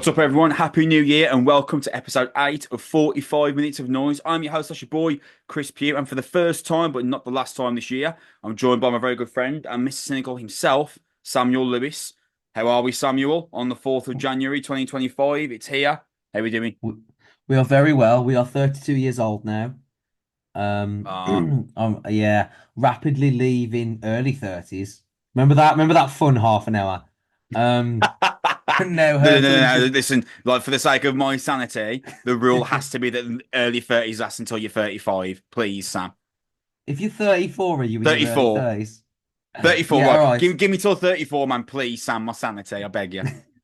What's up, everyone? Happy New Year and welcome to episode 8 of 45 Minutes of Noise. I'm your host, that's your boy, Chris Pugh, and for the first time, but not the last time this year, I'm joined by my very good friend and Mr. Cynical himself, Samuel Lewis. How are we, Samuel? On the 4th of January 2025, it's here. How are we doing? We we are very well. We are 32 years old now. Ah, Yeah, rapidly leaving early 30s. Remember that? Remember that fun half an hour? Um, now no, no, no, hurtling no, no. to Listen, like for the sake of my sanity, the rule has to be that early 30s lasts until you're 35. Please, Sam. if you're 34, are you in your early 34. 30s? 34, Yeah, all right. right. Give me till 34, man, please, Sam. My sanity, I beg you.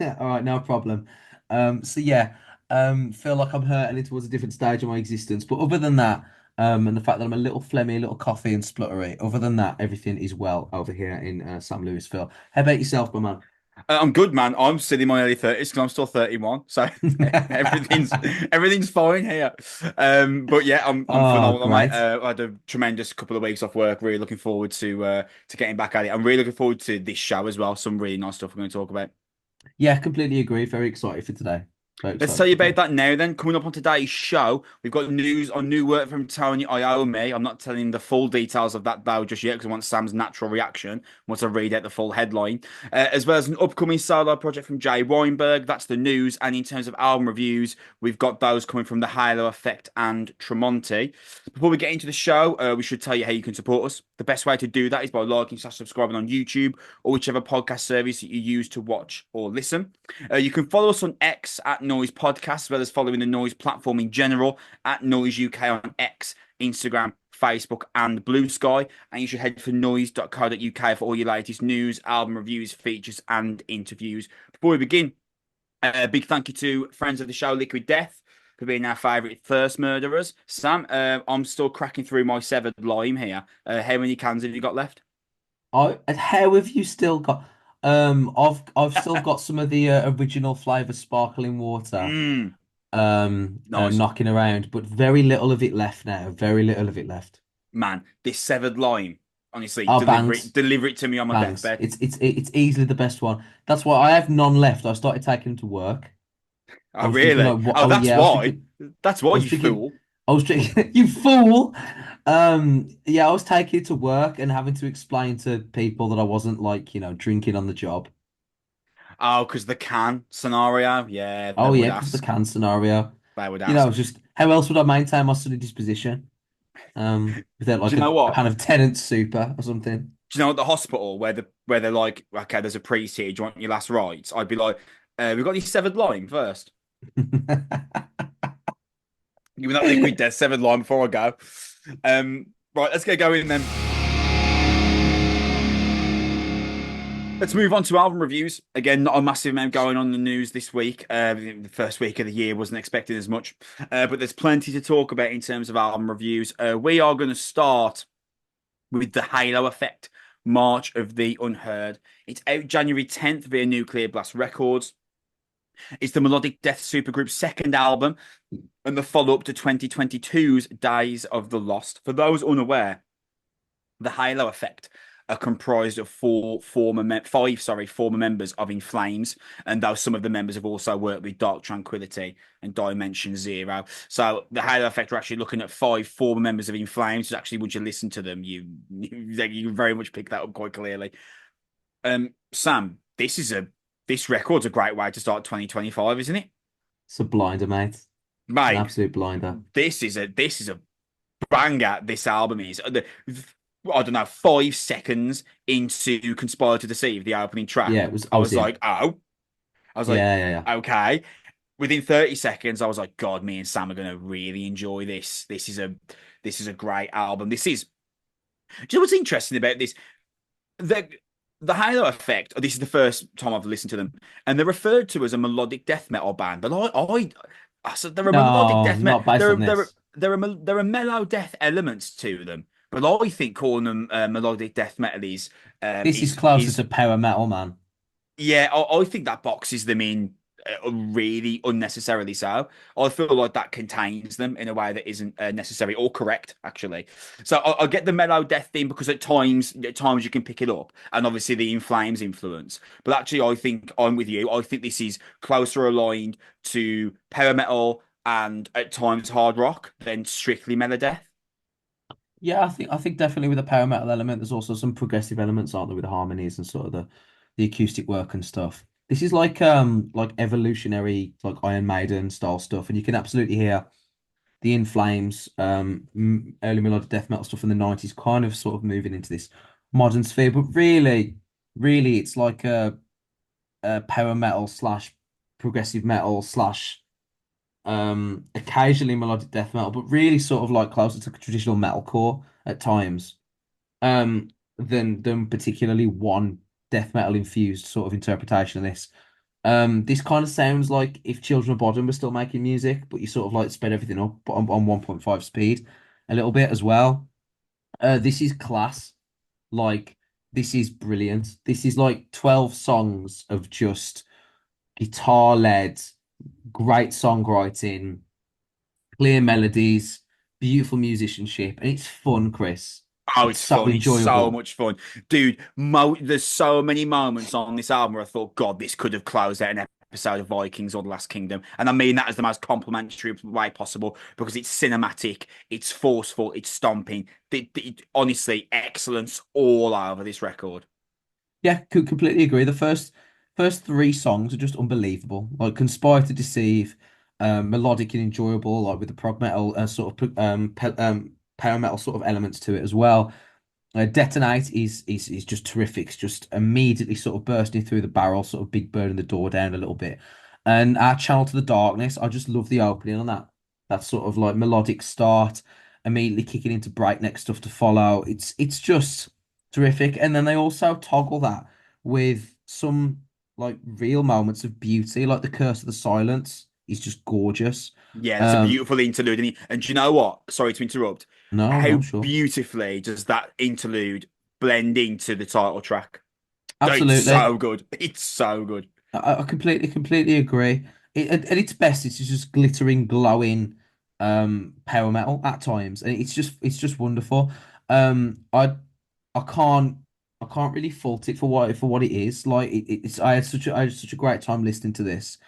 All right, no problem. So yeah, feel like I'm hurtling towards a different stage of my existence. But other than that, and the fact that I'm a little phlegmy, a little coffee and spluttery, other than that, everything is well over here in St. Louisville. How about yourself, my man? I'm good, man. I'm still in my early 30s because I'm still 31, so everything's everything's fine here. But yeah, I'm Oh, phenomenal, mate. great. I had a tremendous couple of weeks off work. Really looking forward to getting back at it. I'm really looking forward to this show as well. Some really nice stuff we're going to talk about. Yeah, completely agree. Very excited for today. Very Let's excited tell for you about today. that now then. Coming up on today's show, we've got news on new work from Tony Iommi. I'm not telling the full details of that though just yet because I want Sam's natural reaction once I read out the full headline. As well as an upcoming solo project from Jay Weinberg. That's the news. And in terms of album reviews, we've got those coming from The Halo Effect and Tremonti. Before we get into the show, we should tell you how you can support us. The best way to do that is by liking slash subscribing on YouTube or whichever podcast service that you use to watch or listen. You can follow us on X at Noizze Podcast, as well as following the Noise platform in general at Noise UK on X, Instagram, Facebook, and Blue Sky. And you should head for noise.co.uk for all your latest news, album reviews, features, and interviews. Before we begin, a big thank you to friends of the show, Liquid Death, for being our favourite thirst murderers. Sam, I'm still cracking through my severed lime here. How many cans have you got left? How have you still got? I've still got some of the original flavor sparkling water. Mmm, nice. Knocking around, but very little of it left now. Very little of it left. Man, this severed lime. Honestly, Oh, bangs, deliver it to me on my bangs. deathbed. It's easily the best one. That's why I have none left. I started taking them to work. I Oh, was drinking really? like what? Oh, Oh that's yeah, I was why. drinking. That's I why, was you drinking. fool. I was drinking. You fool. Yeah, I was taking it to work and having to explain to people that I wasn't like drinking on the job. Oh, because the can scenario. Yeah, they Oh would yeah, because the ask. can scenario. They would You know, ask. just how else would I maintain my sunny disposition? Without Do like you know a what? kind of tenant super or something. Do you know at the hospital where they're like, okay, there's a priest here. Do you want your last rites? I'd be like, we've got any severed lime first. Give me that liquid death severed lime before I go. Right, let's get going then. Let's move on to album reviews. Again, not a massive amount going on in the news this week. The first week of the year wasn't expecting as much, but there's plenty to talk about in terms of album reviews. We are going to start with the Halo Effect, March of the Unheard. It's out January 10th via Nuclear Blast Records. It's the melodic death supergroup's second album and the follow-up to 2022's Days of the Lost. For those unaware, the Halo Effect are comprised of five former members of In Flames, and though some of the members have also worked with Dark Tranquillity and Dimension Zero. So the Halo Effect are actually looking at five former members of In Flames. Actually, once you listen to them, you very much pick that up quite clearly. Sam, this record's a great way to start 2025, isn't it? It's a blinder, mate. It's an Mate, absolute blinder. this is a banger. This album is. I don't know, 5 seconds into Conspire to Deceive, the opening Yeah, track, I I was was in. like, oh, I was like, Yeah, yeah, yeah. okay. Within 30 seconds, I was like, God, me and Sam are gonna really enjoy this. This is a great album. Do you know what's interesting about this? The the Halo Effect. This is the first time I've listened to them, and they're referred to as a melodic death metal band. But I said they're a melodic No, death metal. not based on this. There are mellow death elements to them. But I think calling them melodic death metal This is closer is to power metal, man. yeah. I think that boxes them in. really unnecessarily so. I feel like that contains them in a way that isn't necessary or correct, actually. So I get the mellow death thing because at times you can pick it up, and obviously the In Flames influence. But actually, I think I'm with you. I think this is closer aligned to power metal and at times hard rock than strictly melodeath. Yeah, I think definitely with the power metal element, there's also some progressive elements, aren't there, with the harmonies and sort of the acoustic work and stuff. This is like evolutionary like Iron Maiden style stuff, and you can absolutely hear the In Flames, early melodic death metal stuff in the 90s, kind of sort of moving into this modern sphere. But really, it's like a power metal slash progressive metal slash occasionally melodic death metal, but really sort of like closer to traditional metalcore at times, um, than particularly one death metal infused sort of interpretation of this. This kind of sounds like if Children of Bodom were still making music, but you sort of like sped everything up on 1.5 speed a little bit as well. This is class. Like, this is brilliant. This is like 12 songs of just guitar led, great songwriting, clear melodies, beautiful musicianship, and it's fun, Chris. Oh, It's it's so fun. It's so enjoyable. much fun. Dude, there's so many moments on this album where I thought, God, this could have closed out an episode of Vikings or The Last Kingdom. And I mean that as the most complimentary way possible because it's cinematic, it's forceful, it's stomping. Honestly, excellence all over this record. Yeah, could completely agree. The first three songs are just unbelievable. Like Conspire to Deceive, melodic and enjoyable, like with the prog metal power metal sort of elements to it as well. Detonate is just terrific. It's just immediately sort of bursting through the barrel, sort of Big Bird and the door down a little bit. And our Channel to the Darkness, I just love the opening on that. That sort of like melodic start, immediately kicking into breakneck stuff to follow. It's just terrific. And then they also toggle that with some like real moments of beauty, like the Curse of the Silence is just gorgeous. Yeah, that's a Um, beautiful interlude. And do you know what? Sorry to interrupt. no, How no, sure. beautifully does that interlude blend into the title track? It's Absolutely. so good. It's so good. I completely agree. At its best, it's just glittering, glowing, power metal at times, and it's just wonderful. I can't I can't really fault it for what it is. Like it's I had such a great time listening to this,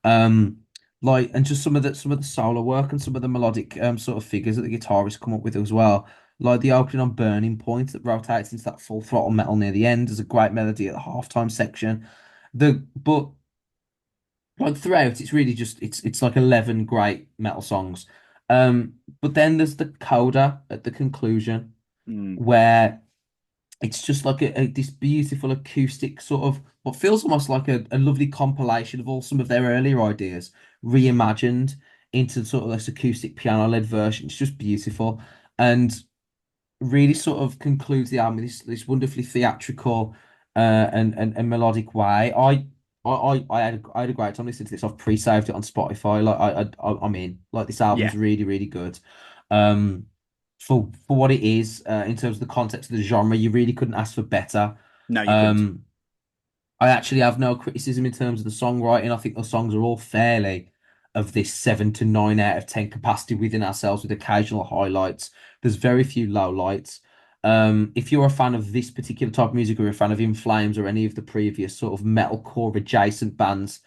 um, like and just some of the solo work and some of the melodic sort of figures that the guitarists come up with as well. Like the opening on Burning Point that rotates into that full throttle metal near the end. There's a great melody at the halftime section. But like throughout, it's really just it's like 11 great metal songs. But then there's the coda at the conclusion Mm. where it's just like this beautiful acoustic sort of what feels almost like a lovely compilation of all some of their earlier ideas reimagined into sort of this acoustic piano-led version. It's just beautiful and really sort of concludes the album in this wonderfully theatrical and melodic way. I had a great time listening to this. I've pre-saved it on Spotify. Like I'm in. Like this album's Yeah. really good. Um, for what it is, in terms of the context of the genre, you really couldn't ask for better. No, you couldn't. Um, I actually have no criticism in terms of the songwriting. I think the songs are all fairly of this 7 to 9 out of 10 capacity within ourselves with occasional highlights. There's very few low lights. If you're a fan of this particular type of music or you're a fan of In Flames or any of the previous sort of metalcore adjacent bands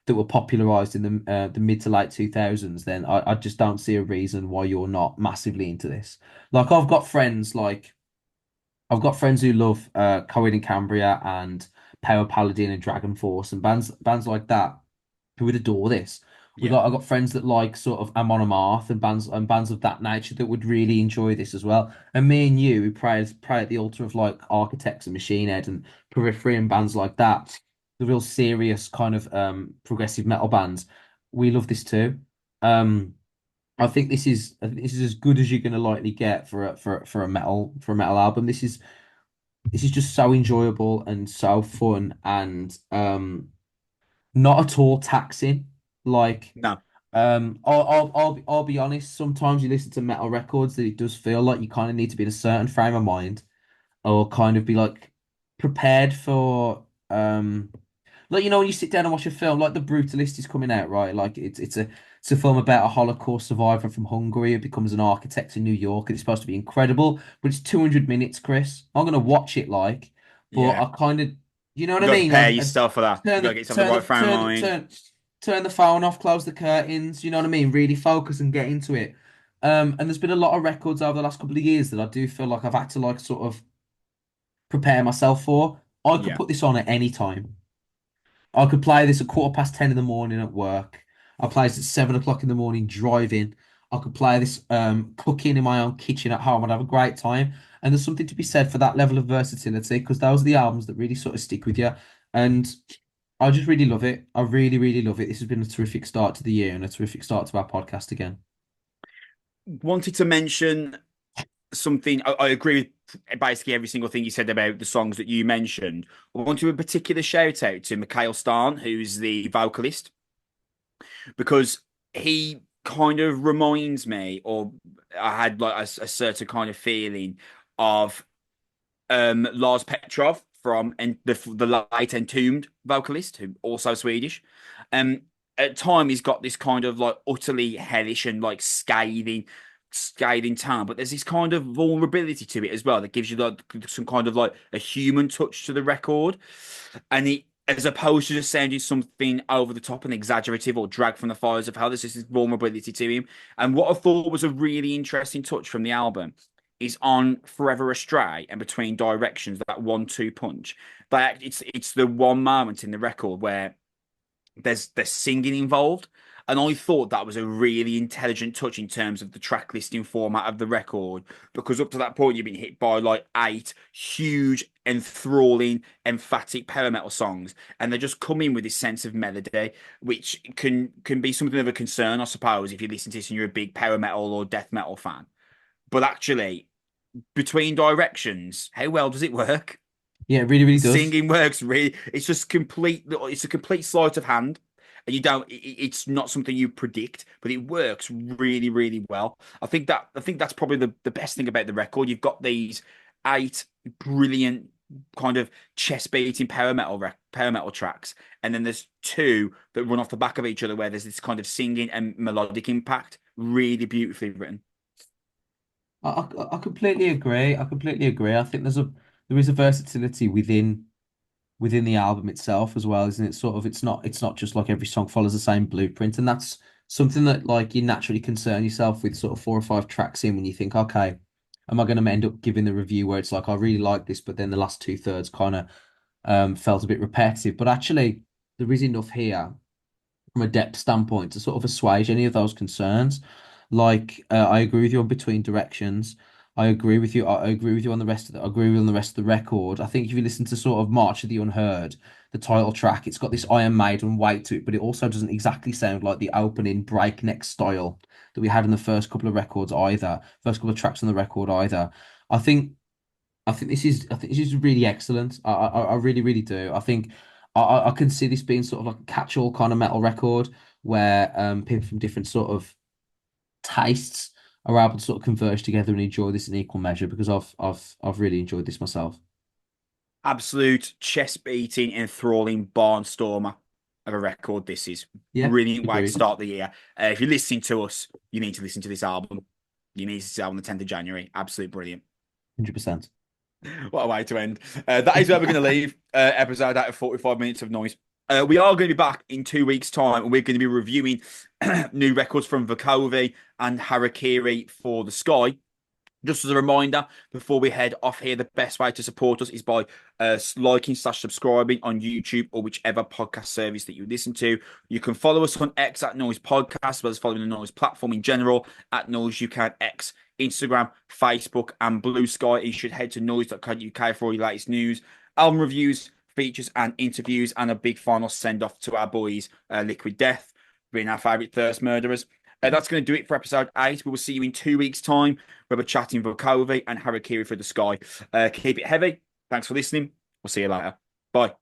that were popularized in the mid to late 2000s, then I just don't see a reason why you're not massively into this. Like I've got friends who love Coheed and Cambria and Power Paladin and Dragon Force and bands like that who would adore this. Yeah. I've got friends that like sort of Amon Amarth and bands of that nature that would really enjoy this as well. And me and you who pray at the altar of like Architects and Machine Head and Periphery and bands like that, the real serious kind of progressive metal bands. We love this too. Um I think this is as good as you're gonna likely get for a metal album. This is just so enjoyable and so fun and not at all taxing. Like No. I'll be honest, sometimes you listen to metal records that it does feel like you kind of need to be in a certain frame of mind or kind of be like prepared for Like, when you sit down and watch a film, like The Brutalist is coming out, right? Like it's a film about a Holocaust survivor from Hungary who becomes an architect in New York, and it's supposed to be incredible, but it's 200 minutes, Chris. I'm gonna watch it, like, but Yeah. I kind of, you know what You I got to mean? prepare yourself for that. You Turn got to the get yourself the turn right the frame of turn mind. turn the phone off, close the curtains. You know what I mean? Really focus and get into it. And there's been a lot of records over the last couple of years that I do feel like I've had to like sort of prepare myself for. I could Yeah. put this on at any time. I could play this at 10:15 in the morning at work. I play this at 7 o'clock in the morning driving. I could play this cooking in my own kitchen at home. I'd have a great time. And there's something to be said for that level of versatility because those are the albums that really sort of stick with you. And I just really love it. I really, really love it. This has been a terrific start to the year and a terrific start to our podcast again. Wanted to mention something. I agree with basically every single thing you said about the songs that you mentioned. I want to in particular shout out to Mikhail Starn, who's the vocalist, because he kind of reminds me, or I had like a certain kind of feeling of Lars Petrov from the late Entombed vocalist, who also Swedish. Um, at time he's got this kind of like utterly hellish and like scathing tone, but there's this kind of vulnerability to it as well that gives you like some kind of like a human touch to the record, and it. As opposed to just sounding something over the top and exaggerative or dragged from the fires of hell, there's just this vulnerability to him. And what I thought was a really interesting touch from the album is on Forever Astray and Between Directions, that 1-2 punch. But it's the one moment in the record where there's singing involved. And I thought that was a really intelligent touch in terms of the track listing format of the record, because up to that point you've been hit by like 8 huge, enthralling, emphatic power metal songs, and they just come in with this sense of melody, which can be something of a concern, I suppose, if you listen to this and you're a big power metal or death metal fan. But actually, Between Directions, how well does it work? Yeah, it really, really does. Singing works really. It's just complete. It's a complete sleight of hand, and you don't. It's not something you predict, but it works really, really well. I think that's probably the best thing about the record. You've got these 8 brilliant kind of chest beating power metal tracks, and then there's 2 that run off the back of each other where there's this kind of singing and melodic impact. Really beautifully written. I completely agree. I completely agree. I think there is a versatility within the album itself as well, isn't it? Sort of, it's not just like every song follows the same blueprint, and that's something that like you naturally concern yourself with sort of 4 or 5 tracks in when you think, okay, am I going to end up giving the review where it's like I really like this, but then the last 2/3 kind of felt a bit repetitive. But actually, there is enough here from a depth standpoint to sort of assuage any of those concerns. Like, I agree with you on Between Directions. I agree with you. I agree with you on the rest of the. I agree with you on the rest of the record. I think if you listen to sort of March of the Unheard, the title track, it's got this Iron Maiden weight to it, but it also doesn't exactly sound like the opening breakneck style that we had in the first couple of records either. First couple of tracks on the record either. I think I think this is really excellent. I really, really do. I think I can see this being sort of like a catch-all kind of metal record where people from different sort of tastes are able to sort of converge together and enjoy this in equal measure because I've really enjoyed this myself. Absolute chest beating, enthralling barnstormer of a record. This is Yeah, brilliant way to agreed. start the year. If you're listening to us, you need to listen to this album. You need to see it on the 10th of January. Absolute brilliant. 100%. What a way to end. That is where we're going to leave episode out of 45 minutes of noise. We are going to be back in 2 weeks' time, and we're going to be reviewing new records from Vukovi and Harakiri for the Sky. Just as a reminder, before we head off here, the best way to support us is by liking/subscribing on YouTube or whichever podcast service that you listen to. You can follow us on X at Noizze Podcast, as well as following the Noizze platform in general at Noizze UK X, Instagram, Facebook, and Blue Sky. You should head to noizze.co.uk for all your latest news, album reviews, features, and interviews, and a big final send off to our boys, Liquid Death, being our favourite thirst murderers. That's going to do it for episode 8. We will see you in 2 weeks' time. We're chatting Volkovi and Harakiri for the Sky. Keep it heavy. Thanks for listening. We'll see you later. Bye.